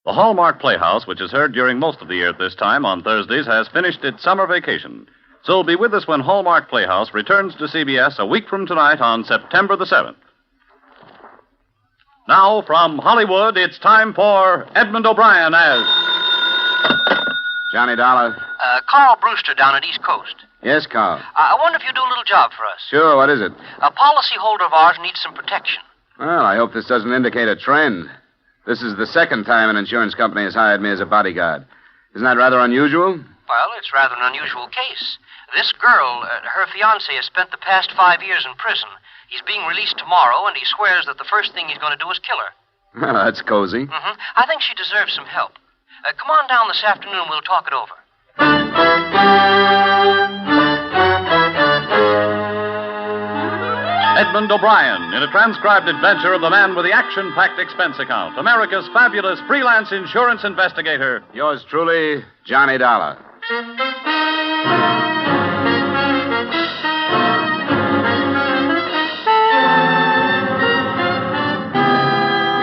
The Hallmark Playhouse, which is heard during most of the year at this time on Thursdays, has finished its summer vacation. So be with us when Hallmark Playhouse returns to CBS a week from tonight on September the 7th. Now, from Hollywood, it's time for Edmund O'Brien as... Johnny Dollar. Carl Brewster down at East Coast. Yes, Carl. I wonder if you'll do a little job for us. Sure, what is it? A policyholder of ours needs some protection. Well, I hope this doesn't indicate a trend. This is the second time an insurance company has hired me as a bodyguard. Isn't that rather unusual? Well, it's rather an unusual case. This girl, her fiancé, has spent the past 5 years in prison. He's being released tomorrow, and he swears that the first thing he's going to do is kill her. Well, that's cozy. Mm-hmm. I think she deserves some help. Come on down this afternoon, we'll talk it over. Edmund O'Brien in a transcribed adventure of the man with the action-packed expense account, America's fabulous freelance insurance investigator. Yours truly, Johnny Dollar.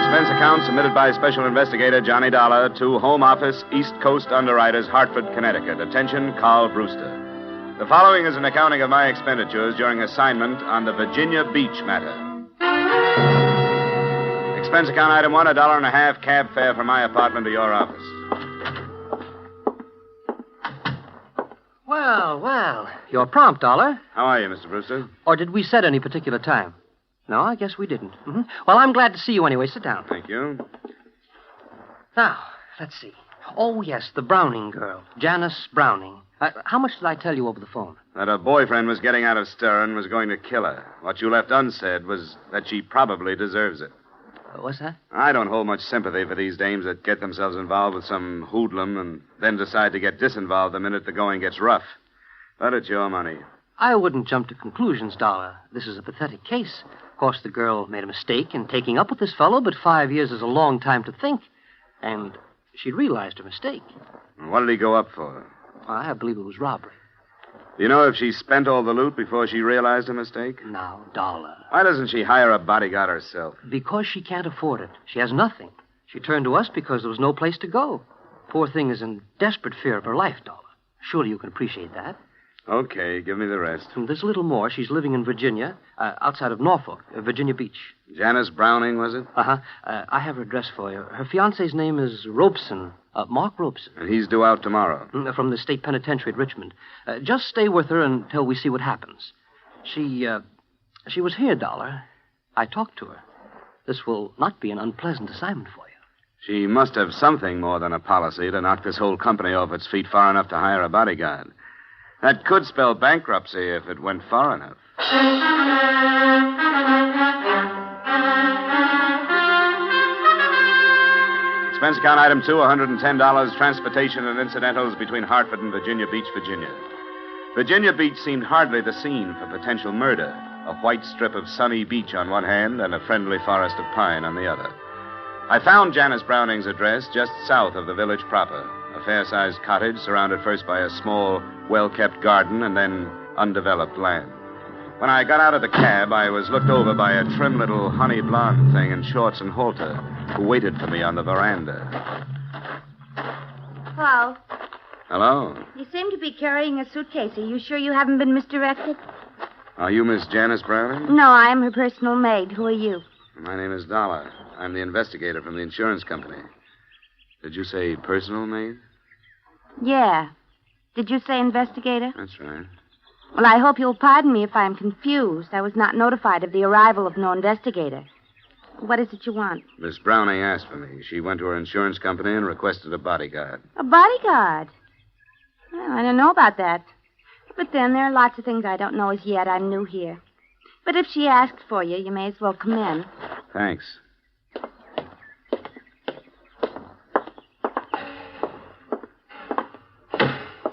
Expense account submitted by Special Investigator Johnny Dollar to Home Office, East Coast Underwriters, Hartford, Connecticut. Attention, Carl Brewster. The following is an accounting of my expenditures during assignment on the Virginia Beach matter. Expense account item 1, $1.50 cab fare from my apartment to your office. Well, you're prompt, Dollar. How are you, Mr. Brewster? Or did we set any particular time? No, I guess we didn't. Mm-hmm. Well, I'm glad to see you anyway. Sit down. Thank you. Now, let's see. Oh, yes, the Browning girl, Janice Browning. How much did I tell you over the phone? That her boyfriend was getting out of stir and was going to kill her. What you left unsaid was that she probably deserves it. What's that? I don't hold much sympathy for these dames that get themselves involved with some hoodlum and then decide to get disinvolved the minute the going gets rough. But it's your money. I wouldn't jump to conclusions, Dollar. This is a pathetic case. Of course, the girl made a mistake in taking up with this fellow, but 5 years is a long time to think. And she'd realized her mistake. What did he go up for? I believe it was robbery. Do you know if she spent all the loot before she realized her mistake? Now, Dollar. Why doesn't she hire a bodyguard herself? Because she can't afford it. She has nothing. She turned to us because there was no place to go. Poor thing is in desperate fear of her life, Dollar. Surely you can appreciate that. Okay, give me the rest. And there's a little more. She's living in Virginia, outside of Norfolk, Virginia Beach. Janice Browning, was it? Uh-huh. I have her address for you. Her fiancé's name is Robeson, Mark Robeson. And he's due out tomorrow. From the state penitentiary at Richmond. Just stay with her until we see what happens. She was here, Dollar. I talked to her. This will not be an unpleasant assignment for you. She must have something more than a policy to knock this whole company off its feet far enough to hire a bodyguard. That could spell bankruptcy if it went far enough. Expense account item 2, $110, transportation and incidentals between Hartford and Virginia Beach, Virginia. Virginia Beach seemed hardly the scene for potential murder. A white strip of sunny beach on one hand and a friendly forest of pine on the other. I found Janice Browning's address just south of the village proper. A fair-sized cottage surrounded first by a small, well-kept garden and then undeveloped land. When I got out of the cab, I was looked over by a trim little honey blonde thing in shorts and halter who waited for me on the veranda. Paul, Hello? you seem to be carrying a suitcase. Are you sure you haven't been misdirected? Are you Miss Janice Browning? No, I am her personal maid. Who are you? My name is Dollar. I'm the investigator from the insurance company. Did you say personal maid? Yeah. Did you say investigator? That's right. Well, I hope you'll pardon me if I'm confused. I was not notified of the arrival of no investigator. What is it you want? Miss Browning asked for me. She went to her insurance company and requested a bodyguard. A bodyguard? Well, I don't know about that. But then there are lots of things I don't know as yet. I'm new here. But if she asked for you, you may as well come in. Thanks.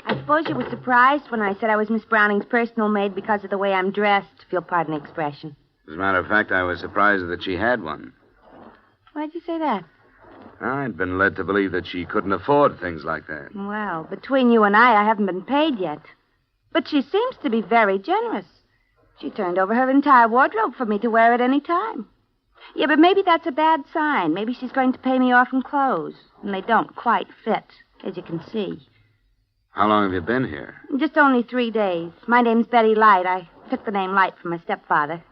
I suppose you were surprised when I said I was Miss Browning's personal maid because of the way I'm dressed, if you'll pardon the expression. As a matter of fact, I was surprised that she had one. Why'd you say that? I'd been led to believe that she couldn't afford things like that. Well, between you and I haven't been paid yet. But she seems to be very generous. She turned over her entire wardrobe for me to wear at any time. Yeah, but maybe that's a bad sign. Maybe she's going to pay me off in clothes. And they don't quite fit, as you can see. How long have you been here? Just only 3 days. My name's Betty Light. I took the name Light from my stepfather.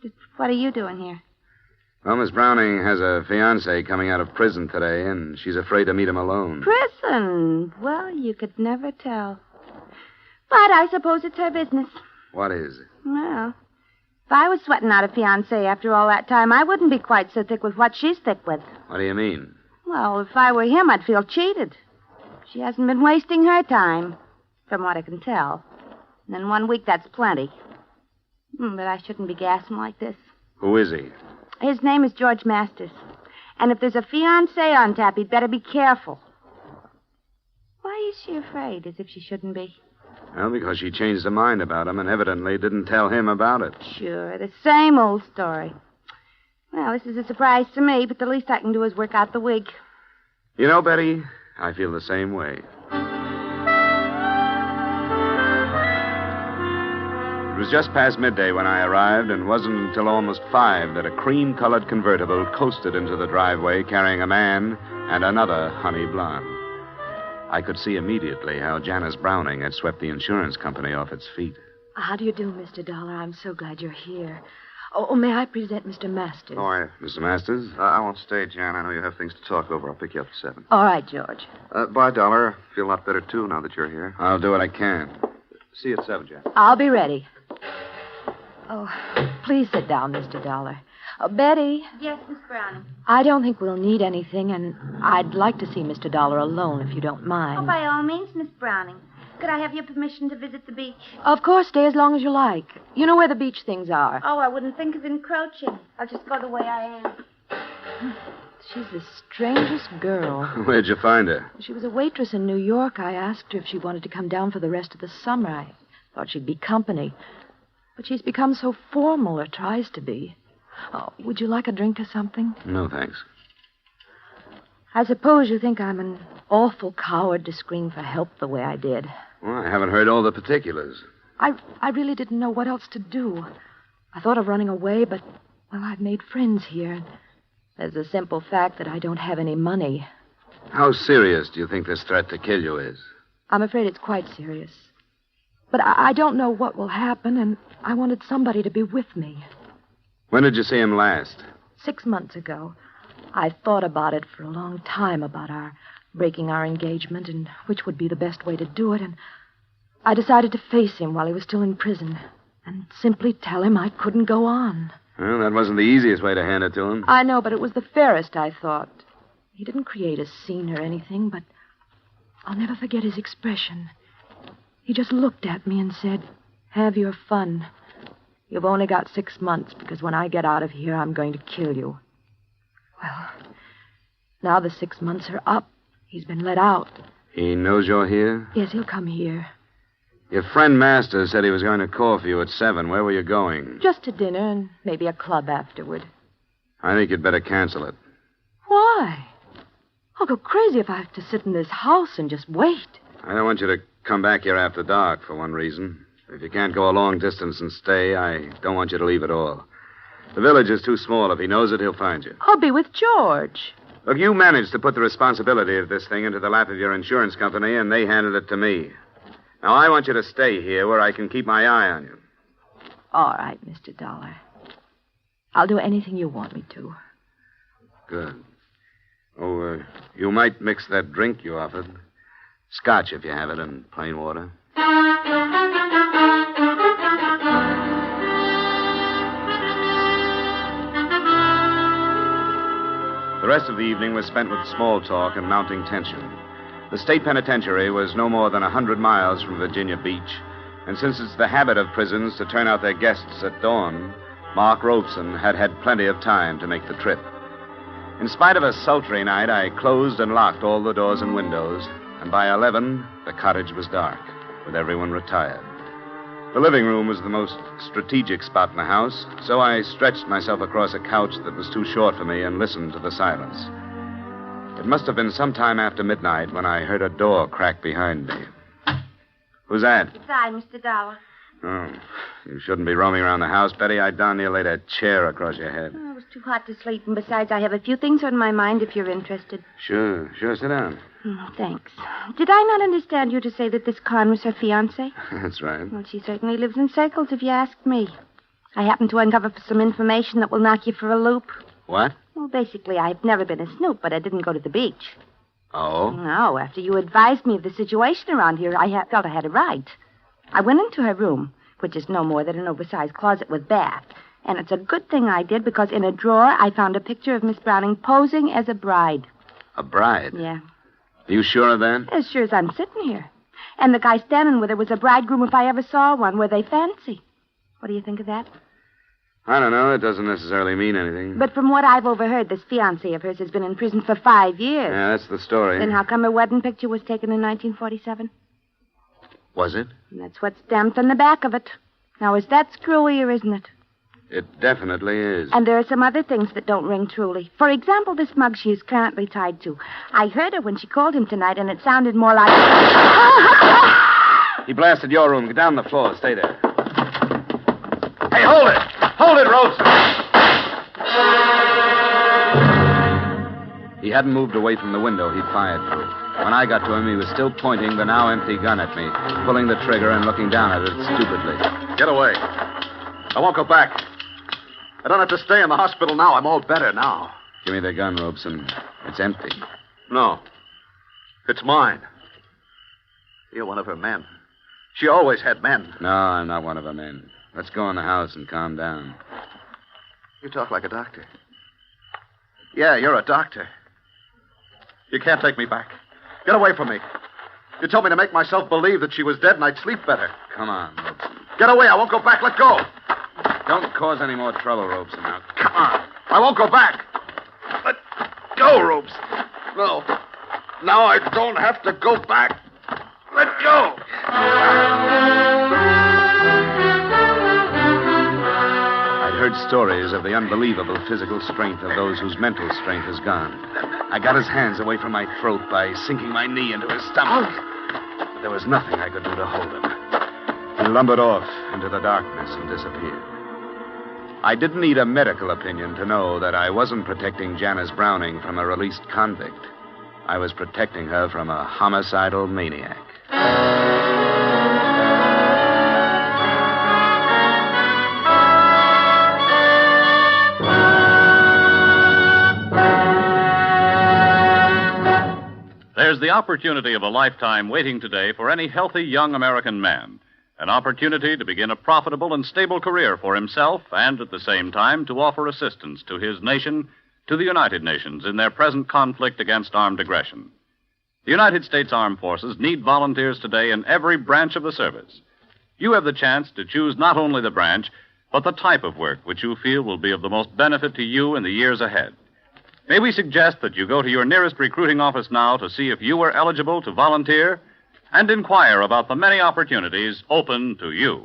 Just what are you doing here? Well, Miss Browning has a fiancé coming out of prison today, and she's afraid to meet him alone. Prison? Well, you could never tell. But I suppose it's her business. What is it? Well, if I was sweating out a fiancé after all that time, I wouldn't be quite so thick with what she's thick with. What do you mean? Well, if I were him, I'd feel cheated. She hasn't been wasting her time, from what I can tell. And in 1 week, that's plenty. But I shouldn't be gassing like this. Who is he? His name is George Masters. And if there's a fiancé on tap, he'd better be careful. Why is she afraid, as if she shouldn't be? Well, because she changed her mind about him and evidently didn't tell him about it. Sure, the same old story. Well, this is a surprise to me, but the least I can do is work out the wig. You know, Betty, I feel the same way. It was just past midday when I arrived, and wasn't until almost 5 that a cream-colored convertible coasted into the driveway carrying a man and another honey blonde. I could see immediately how Janice Browning had swept the insurance company off its feet. How do you do, Mr. Dollar? I'm so glad you're here. Oh, may I present Mr. Masters? Oh, Mr. Masters? I won't stay, Jan. I know you have things to talk over. I'll pick you up at 7. All right, George. Bye, Dollar. Feel a lot better, too, now that you're here. I'll do what I can. See you at 7, Jan. I'll be ready. Oh, please sit down, Mr. Dollar. Betty, Yes, Miss Browning. I don't think we'll need anything, and I'd like to see Mr. Dollar alone, if you don't mind. Oh, by all means, Miss Browning. Could I have your permission to visit the beach? Of course, stay as long as you like. You know where the beach things are. Oh, I wouldn't think of encroaching. I'll just go the way I am. She's the strangest girl. Where'd you find her? She was a waitress in New York. I asked her if she wanted to come down for the rest of the summer. I thought she'd be company. But she's become so formal, or tries to be. Oh, would you like a drink or something? No, thanks. I suppose you think I'm an awful coward to scream for help the way I did. Well, I haven't heard all the particulars. I really didn't know what else to do. I thought of running away, but, well, I've made friends here. There's the simple fact that I don't have any money. How serious do you think this threat to kill you is? I'm afraid it's quite serious. But I don't know what will happen, and I wanted somebody to be with me. When did you see him last? 6 months ago. I thought about it for a long time, about our breaking our engagement and which would be the best way to do it, and I decided to face him while he was still in prison and simply tell him I couldn't go on. Well, that wasn't the easiest way to hand it to him. I know, but it was the fairest, I thought. He didn't create a scene or anything, but I'll never forget his expression. He just looked at me and said, "Have your fun. You've only got 6 months, because when I get out of here, I'm going to kill you." Well, now the 6 months are up. He's been let out. He knows you're here? Yes, he'll come here. Your friend Masters said he was going to call for you at 7. Where were you going? Just to dinner and maybe a club afterward. I think you'd better cancel it. Why? I'll go crazy if I have to sit in this house and just wait. I don't want you to come back here after dark, for one reason. If you can't go a long distance and stay, I don't want you to leave at all. The village is too small. If he knows it, he'll find you. I'll be with George. Look, you managed to put the responsibility of this thing into the lap of your insurance company, and they handed it to me. Now, I want you to stay here where I can keep my eye on you. All right, Mr. Dollar. I'll do anything you want me to. Good. Oh, you might mix that drink you offered. Scotch, if you have it, and plain water. The rest of the evening was spent with small talk and mounting tension. The state penitentiary was no more than 100 miles from Virginia Beach, and since it's the habit of prisons to turn out their guests at dawn, Mark Robeson had had plenty of time to make the trip. In spite of a sultry night, I closed and locked all the doors and windows, and by 11, the cottage was dark, with everyone retired. The living room was the most strategic spot in the house, so I stretched myself across a couch that was too short for me and listened to the silence. It must have been some time after midnight when I heard a door crack behind me. Who's that? It's I, Mr. Dollar. Oh, you shouldn't be roaming around the house, Betty. I darn near laid a chair across your head. Oh, it was too hot to sleep, and besides, I have a few things on my mind if you're interested. Sure. Sit down. Thanks. Did I not understand you to say that this Con was her fiancé? That's right. Well, she certainly lives in circles, if you ask me. I happened to uncover some information that will knock you for a loop. What? Well, basically, I've never been a snoop, but I didn't go to the beach. Oh? No, after you advised me of the situation around here, I felt I had a right. I went into her room, which is no more than an oversized closet with bath. And it's a good thing I did, because in a drawer, I found a picture of Miss Browning posing as a bride. A bride? Yeah. Are you sure of that? As sure as I'm sitting here. And the guy standing with her was a bridegroom if I ever saw one. Were they fancy? What do you think of that? I don't know. It doesn't necessarily mean anything. But from what I've overheard, this fiancé of hers has been in prison for 5 years. Yeah, that's the story. Then how come her wedding picture was taken in 1947? Was it? And that's what's stamped on the back of it. Now, is that screwy or isn't it? It definitely is. And there are some other things that don't ring truly. For example, this mug she is currently tied to. I heard her when she called him tonight, and it sounded more like... He blasted your room. Get down on the floor. Stay there. Hey, hold it! Hold it, Ropes! He hadn't moved away from the window he'd fired through. When I got to him, he was still pointing the now empty gun at me, pulling the trigger and looking down at it stupidly. Get away. I won't go back. I don't have to stay in the hospital now. I'm all better now. Give me the gun, Robeson. It's empty. No. It's mine. You're one of her men. She always had men. No, I'm not one of her men. Let's go in the house and calm down. You talk like a doctor. Yeah, you're a doctor. You can't take me back. Get away from me. You told me to make myself believe that she was dead and I'd sleep better. Come on, Robeson. Get away. I won't go back. Let go. Don't cause any more trouble, Robeson. Now, come on. I won't go back. Let go, Ropes. No. Now I don't have to go back. Let go. I'd heard stories of the unbelievable physical strength of those whose mental strength is gone. I got his hands away from my throat by sinking my knee into his stomach. But there was nothing I could do to hold him. He lumbered off into the darkness and disappeared. I didn't need a medical opinion to know that I wasn't protecting Janice Browning from a released convict. I was protecting her from a homicidal maniac. There's the opportunity of a lifetime waiting today for any healthy young American man. An opportunity to begin a profitable and stable career for himself and at the same time to offer assistance to his nation, to the United Nations in their present conflict against armed aggression. The United States Armed Forces need volunteers today in every branch of the service. You have the chance to choose not only the branch, but the type of work which you feel will be of the most benefit to you in the years ahead. May we suggest that you go to your nearest recruiting office now to see if you are eligible to volunteer and inquire about the many opportunities open to you.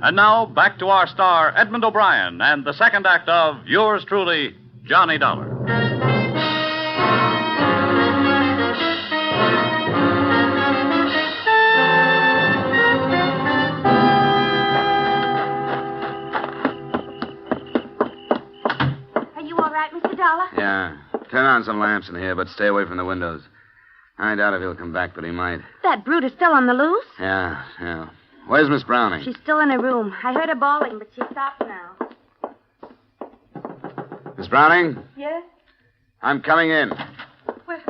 And now, back to our star, Edmund O'Brien, and the second act of yours truly, Johnny Dollar. Are you all right, Mr. Dollar? Yeah. Turn on some lamps in here, but stay away from the windows. I doubt if he'll come back, but he might. That brute is still on the loose? Yeah. Where's Miss Browning? She's still in her room. I heard her bawling, but she stopped now. Miss Browning? Yes? I'm coming in.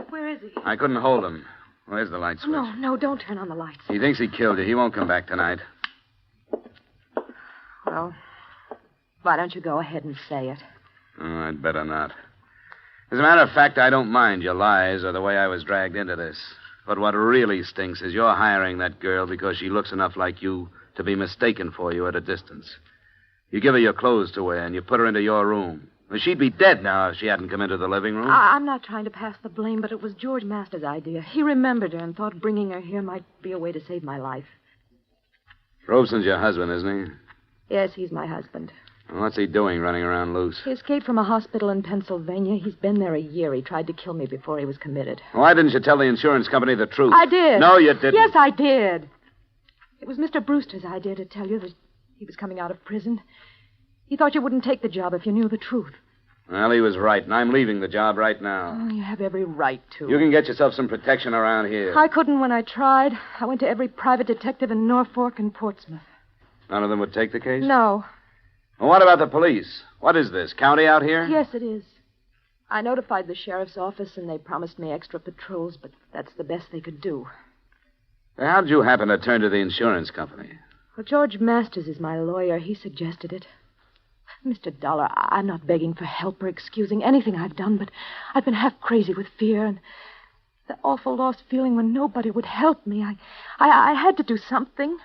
Where is he? I couldn't hold him. Where's the light switch? No, don't turn on the lights. He thinks he killed you. He won't come back tonight. Well, why don't you go ahead and say it? Oh, I'd better not. As a matter of fact, I don't mind your lies or the way I was dragged into this. But what really stinks is you're hiring that girl because she looks enough like you to be mistaken for you at a distance. You give her your clothes to wear and you put her into your room. Well, she'd be dead now if she hadn't come into the living room. I'm not trying to pass the blame, but it was George Masters' idea. He remembered her and thought bringing her here might be a way to save my life. Robeson's your husband, isn't he? Yes, he's my husband. Well, what's he doing running around loose? He escaped from a hospital in Pennsylvania. He's been there a year. He tried to kill me before he was committed. Why didn't you tell the insurance company the truth? I did. No, you didn't. Yes, I did. It was Mr. Brewster's idea to tell you that he was coming out of prison. He thought you wouldn't take the job if you knew the truth. Well, he was right, and I'm leaving the job right now. Oh, you have every right to. You can get yourself some protection around here. I couldn't when I tried. I went to every private detective in Norfolk and Portsmouth. None of them would take the case? No. Well, what about the police? What is this, county out here? Yes, it is. I notified the sheriff's office, and they promised me extra patrols, but that's the best they could do. How did you happen to turn to the insurance company? Well, George Masters is my lawyer. He suggested it. Mr. Dollar, I'm not begging for help or excusing anything I've done, but I've been half crazy with fear and the awful lost feeling when nobody would help me. I had to do something.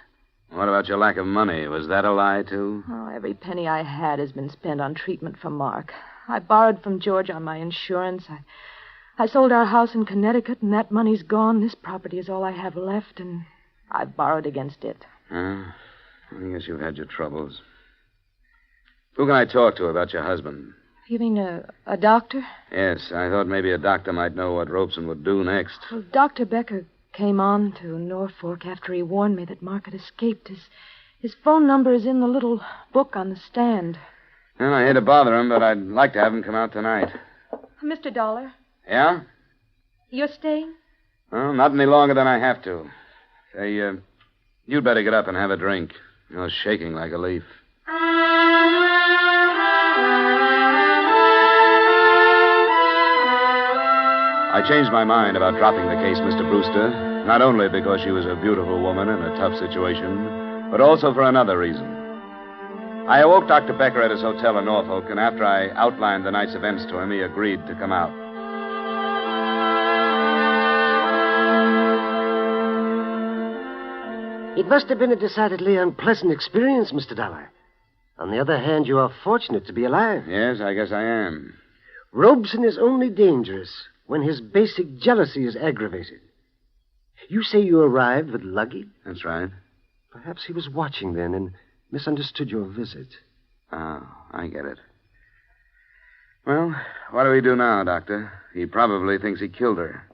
What about your lack of money? Was that a lie, too? Oh, every penny I had has been spent on treatment for Mark. I borrowed from George on my insurance. I sold our house in Connecticut, and that money's gone. This property is all I have left, and I've borrowed against it. I guess you've had your troubles. Who can I talk to about your husband? You mean a doctor? Yes, I thought maybe a doctor might know what Robeson would do next. Well, Dr. Becker came on to Norfolk after he warned me that Mark had escaped. His phone number is in the little book on the stand. Well, I hate to bother him, but I'd like to have him come out tonight. Mr. Dollar, Yeah? you're staying? Well, not any longer than I have to. Say, you'd better get up and have a drink. You're shaking like a leaf. I changed my mind about dropping the case, Mr. Brewster, not only because she was a beautiful woman in a tough situation, but also for another reason. I awoke Dr. Becker at his hotel in Norfolk, and after I outlined the night's events to him, he agreed to come out. It must have been a decidedly unpleasant experience, Mr. Dollar. On the other hand, you are fortunate to be alive. Yes, I guess I am. Robeson is only dangerous when his basic jealousy is aggravated. You say you arrived with luggage? That's right. Perhaps he was watching then and misunderstood your visit. Oh, I get it. Well, what do we do now, Doctor? He probably thinks he killed her.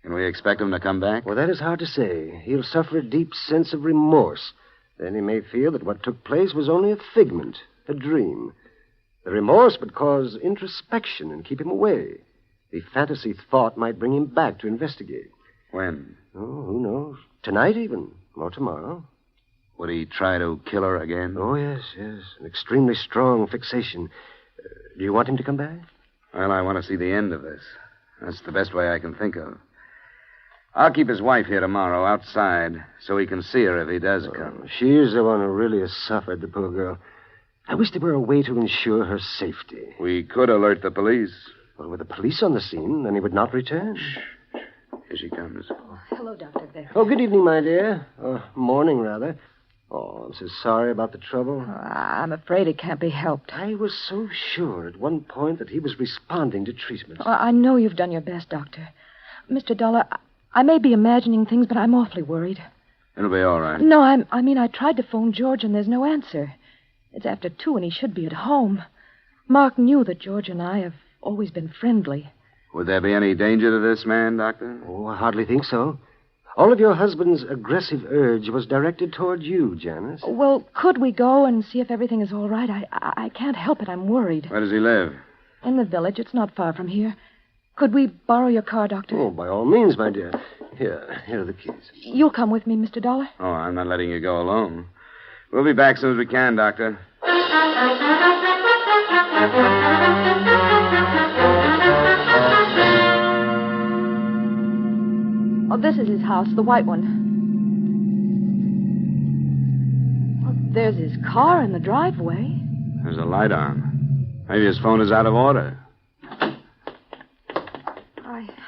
Can we expect him to come back? Well, that is hard to say. He'll suffer a deep sense of remorse. Then he may feel that what took place was only a figment, a dream. The remorse would cause introspection and keep him away. The fantasy thought might bring him back to investigate. When? Oh, who knows? Tonight even, or tomorrow. Would he try to kill her again? Oh, yes. An extremely strong fixation. Do you want him to come back? Well, I want to see the end of this. That's the best way I can think of. I'll keep his wife here tomorrow outside so he can see her if he does come. She's the one who really has suffered, the poor girl. I wish there were a way to ensure her safety. We could alert the police. Well, with the police on the scene, then he would not return. Shh. Here she comes. Hello, Dr. Becker. Oh, good evening, my dear. Or morning, rather. Oh, I'm so sorry about the trouble. I'm afraid it can't be helped. I was so sure at one point that he was responding to treatment. I know you've done your best, Doctor. Mr. Dollar, I may be imagining things, but I'm awfully worried. It'll be all right. No, I mean, I tried to phone George, and there's no answer. It's after 2, and he should be at home. Mark knew that George and I have always been friendly. Would there be any danger to this man, Doctor? Oh, I hardly think so. All of your husband's aggressive urge was directed toward you, Janice. Well, could we go and see if everything is all right? I can't help it. I'm worried. Where does he live? In the village. It's not far from here. Could we borrow your car, Doctor? Oh, by all means, my dear. Here are the keys. You'll come with me, Mr. Dollar? Oh, I'm not letting you go alone. We'll be back as soon as we can, Doctor. Oh, this is his house, the white one. Oh, there's his car in the driveway. There's a light on. Maybe his phone is out of order.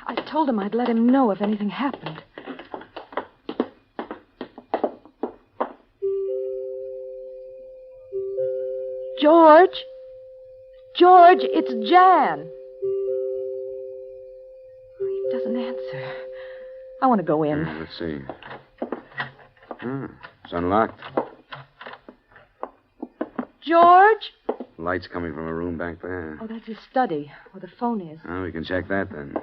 I told him I'd let him know if anything happened. George? George, it's Jan. He doesn't answer. I want to go in. Let's see. It's unlocked. George? Light's coming from a room back there. Oh, that's his study, where the phone is. Oh, we can check that then.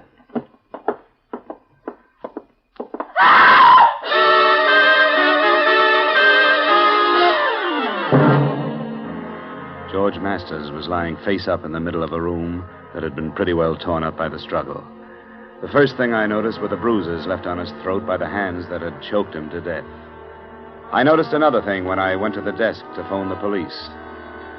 George Masters was lying face up in the middle of a room that had been pretty well torn up by the struggle. The first thing I noticed were the bruises left on his throat by the hands that had choked him to death. I noticed another thing when I went to the desk to phone the police.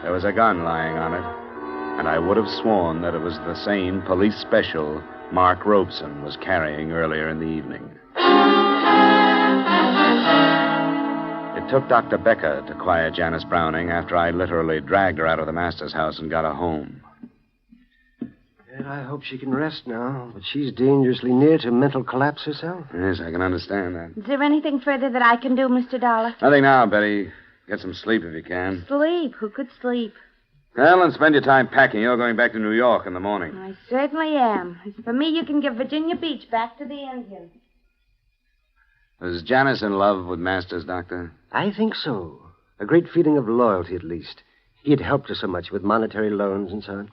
There was a gun lying on it, and I would have sworn that it was the same police special Mark Robeson was carrying earlier in the evening. It took Dr. Becker to quiet Janice Browning after I literally dragged her out of the Masters' house and got her home. And I hope she can rest now, but she's dangerously near to mental collapse herself. Yes, I can understand that. Is there anything further that I can do, Mr. Dollar? Nothing now, Betty. Get some sleep if you can. Sleep? Who could sleep? Well, and spend your time packing. You're going back to New York in the morning. I certainly am. As for me, you can give Virginia Beach back to the Indians. Was Janice in love with Masters, Doctor? I think so. A great feeling of loyalty, at least. He had helped her so much with monetary loans and so on.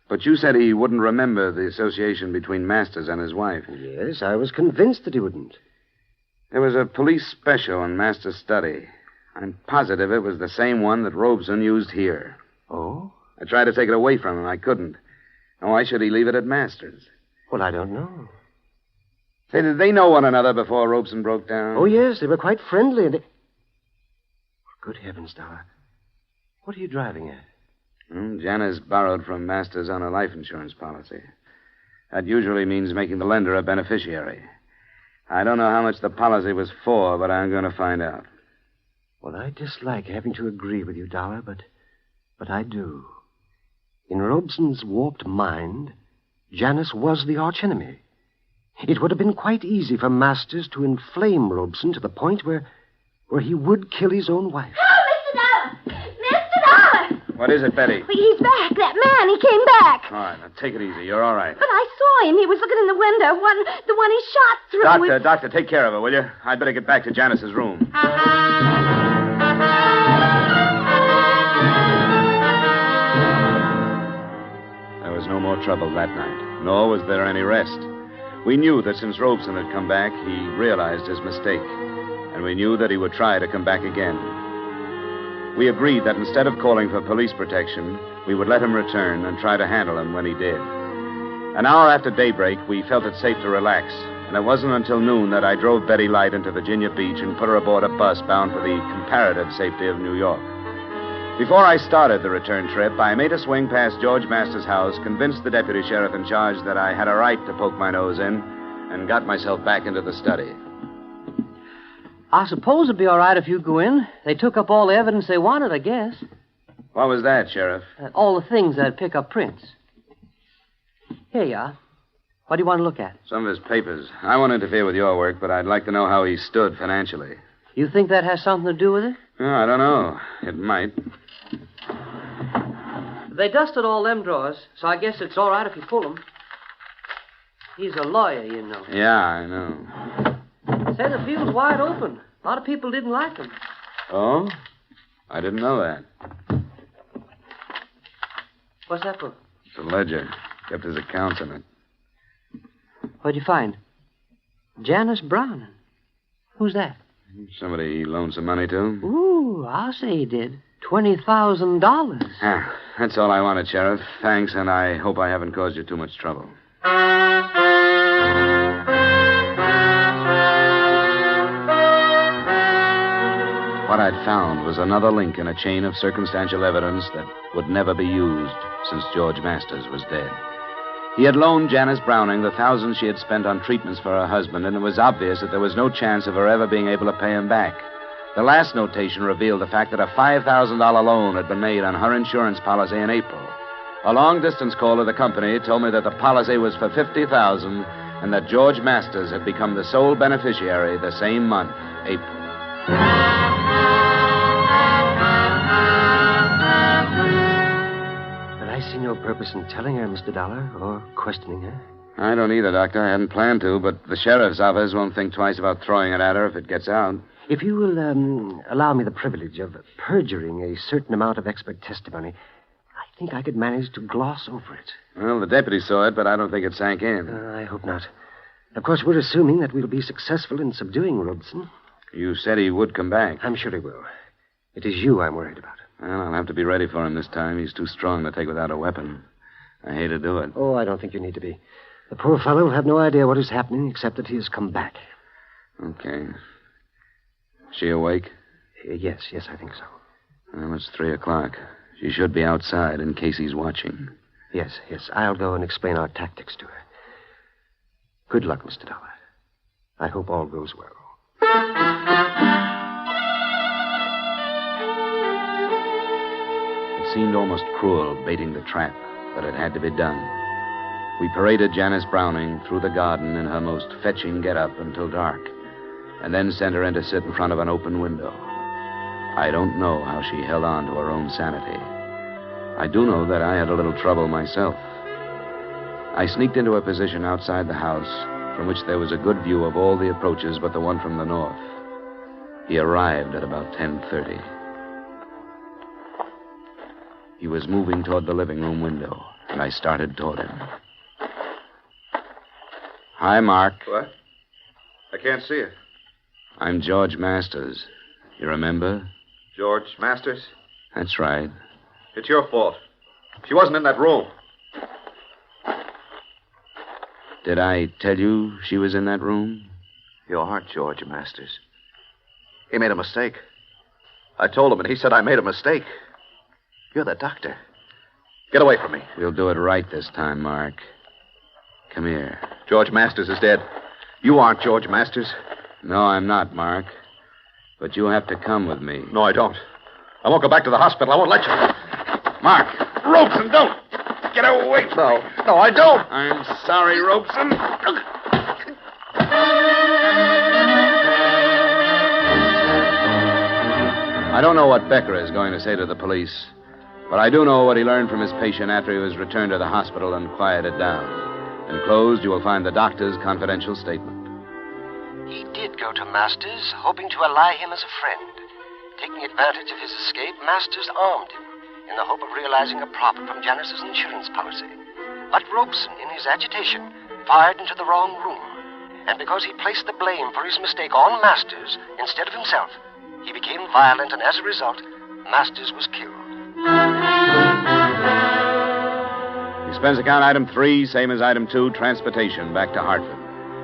But you said he wouldn't remember the association between Masters and his wife. Yes, I was convinced that he wouldn't. There was a police special in Masters' study. I'm positive it was the same one that Robeson used here. Oh? I tried to take it away from him. I couldn't. Now, why should he leave it at Masters? Well, I don't know. Say, did they know one another before Robeson broke down? Oh, yes, they were quite friendly. And Good heavens, Dollar. What are you driving at? Janice borrowed from Masters on a life insurance policy. That usually means making the lender a beneficiary. I don't know how much the policy was for, but I'm going to find out. Well, I dislike having to agree with you, Dollar, but I do. In Robeson's warped mind, Janice was the archenemy. It would have been quite easy for Masters to inflame Robeson to the point where he would kill his own wife. Oh, Mr. Dollar! Mr. Dollar! What is it, Betty? He's back. That man, he came back. All right, now take it easy. You're all right. But I saw him. He was looking in the window. The one he shot through. Doctor, take care of her, will you? I'd better get back to Janice's room. There was no more trouble that night, nor was there any rest. We knew that since Robeson had come back, he realized his mistake, and we knew that he would try to come back again. We agreed that instead of calling for police protection, we would let him return and try to handle him when he did. An hour after daybreak, we felt it safe to relax, and it wasn't until noon that I drove Betty Light into Virginia Beach and put her aboard a bus bound for the comparative safety of New York. Before I started the return trip, I made a swing past George Masters' house, convinced the deputy sheriff in charge that I had a right to poke my nose in, and got myself back into the study. I suppose it'd be all right if you go in. They took up all the evidence they wanted, I guess. What was that, Sheriff? All the things that'd pick up prints. Here you are. What do you want to look at? Some of his papers. I won't interfere with your work, but I'd like to know how he stood financially. You think that has something to do with it? Oh, I don't know. It might. They dusted all them drawers, so I guess it's all right if you pull them. He's a lawyer, you know. Yeah, I know. Say the field's wide open. A lot of people didn't like him. Oh? I didn't know that. What's that for? It's a ledger. Kept his accounts in it. What'd you find? Janice Browning. Who's that? Somebody he loaned some money to. Ooh, I'll say he did. $20,000. Ah, that's all I wanted, Sheriff. Thanks, and I hope I haven't caused you too much trouble. What I'd found was another link in a chain of circumstantial evidence that would never be used since George Masters was dead. He had loaned Janice Browning the thousands she had spent on treatments for her husband, and it was obvious that there was no chance of her ever being able to pay him back. The last notation revealed the fact that a $5,000 loan had been made on her insurance policy in April. A long-distance call to the company told me that the policy was for $50,000 and that George Masters had become the sole beneficiary the same month, April. But I see no purpose in telling her, Mr. Dollar, or questioning her. I don't either, Doctor. I hadn't planned to, but the sheriff's office won't think twice about throwing it at her if it gets out. If you will allow me the privilege of perjuring a certain amount of expert testimony, I think I could manage to gloss over it. Well, the deputy saw it, but I don't think it sank in. I hope not. Of course, we're assuming that we'll be successful in subduing Robeson. You said he would come back. I'm sure he will. It is you I'm worried about. Well, I'll have to be ready for him this time. He's too strong to take without a weapon. I hate to do it. Oh, I don't think you need to be. The poor fellow will have no idea what is happening except that he has come back. Okay. She awake? Yes, I think so. Well, it's 3:00. She should be outside in case he's watching. Yes. I'll go and explain our tactics to her. Good luck, Mr. Dollar. I hope all goes well. It seemed almost cruel baiting the trap, but it had to be done. We paraded Janice Browning through the garden in her most fetching get-up until dark, and then sent her in to sit in front of an open window. I don't know how she held on to her own sanity. I do know that I had a little trouble myself. I sneaked into a position outside the house from which there was a good view of all the approaches but the one from the north. He arrived at about 10:30. He was moving toward the living room window, and I started toward him. Hi, Mark. What? I can't see it. I'm George Masters. You remember? George Masters? That's right. It's your fault. She wasn't in that room. Did I tell you she was in that room? You aren't George Masters. He made a mistake. I told him, and he said I made a mistake. You're the doctor. Get away from me. We'll do it right this time, Mark. Come here. George Masters is dead. You aren't George Masters. No, I'm not, Mark. But you have to come with me. No, I don't. I won't go back to the hospital. I won't let you. Mark. Robeson, don't. Get away. No, I don't. I'm sorry, Robeson. I don't know what Becker is going to say to the police, but I do know what he learned from his patient after he was returned to the hospital and quieted down. Enclosed, you will find the doctor's confidential statement. He did go to Masters, hoping to ally him as a friend. Taking advantage of his escape, Masters armed him in the hope of realizing a profit from Janice's insurance policy. But Robeson, in his agitation, fired into the wrong room. And because he placed the blame for his mistake on Masters instead of himself, he became violent, and as a result, Masters was killed. Expense account item 3, same as item 2, transportation back to Hartford.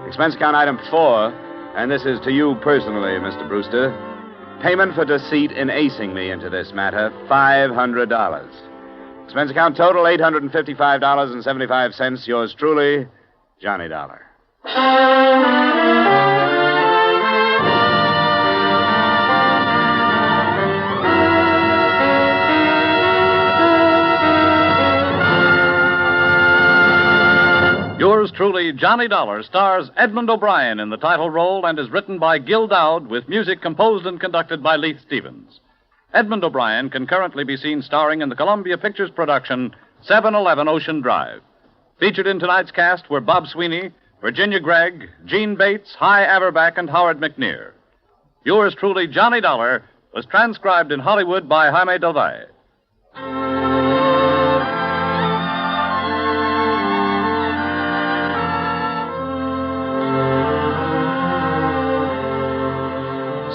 Expense account item 4, and this is to you personally, Mr. Brewster. Payment for deceit in acing me into this matter, $500. Expense account total, $855.75. Yours truly, Johnny Dollar. Yours truly, Johnny Dollar, stars Edmund O'Brien in the title role and is written by Gil Dowd with music composed and conducted by Leith Stevens. Edmund O'Brien can currently be seen starring in the Columbia Pictures production 711 Ocean Drive. Featured in tonight's cast were Bob Sweeney, Virginia Gregg, Gene Bates, Hy Averback, and Howard McNear. Yours truly, Johnny Dollar, was transcribed in Hollywood by Jaime Del Valle.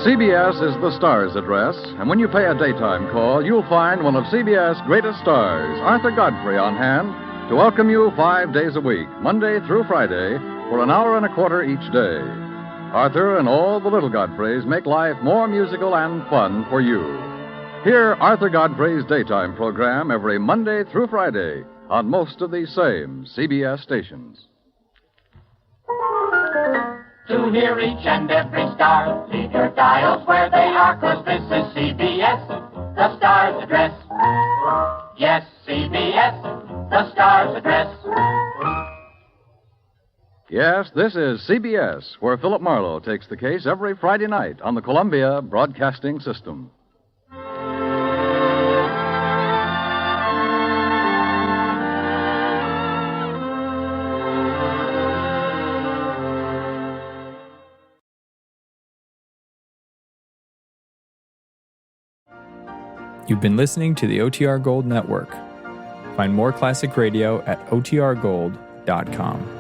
CBS is the star's address, and when you pay a daytime call, you'll find one of CBS' greatest stars, Arthur Godfrey, on hand to welcome you 5 days a week, Monday through Friday, for an hour and a quarter each day. Arthur and all the little Godfreys make life more musical and fun for you. Hear Arthur Godfrey's daytime program every Monday through Friday on most of these same CBS stations. To hear each and every star, leave your dials where they are, 'cause this is CBS, the star's address. Yes, CBS, the star's address. Yes, this is CBS, where Philip Marlowe takes the case every Friday night on the Columbia Broadcasting System. You've been listening to the OTR Gold Network. Find more classic radio at otrgold.com.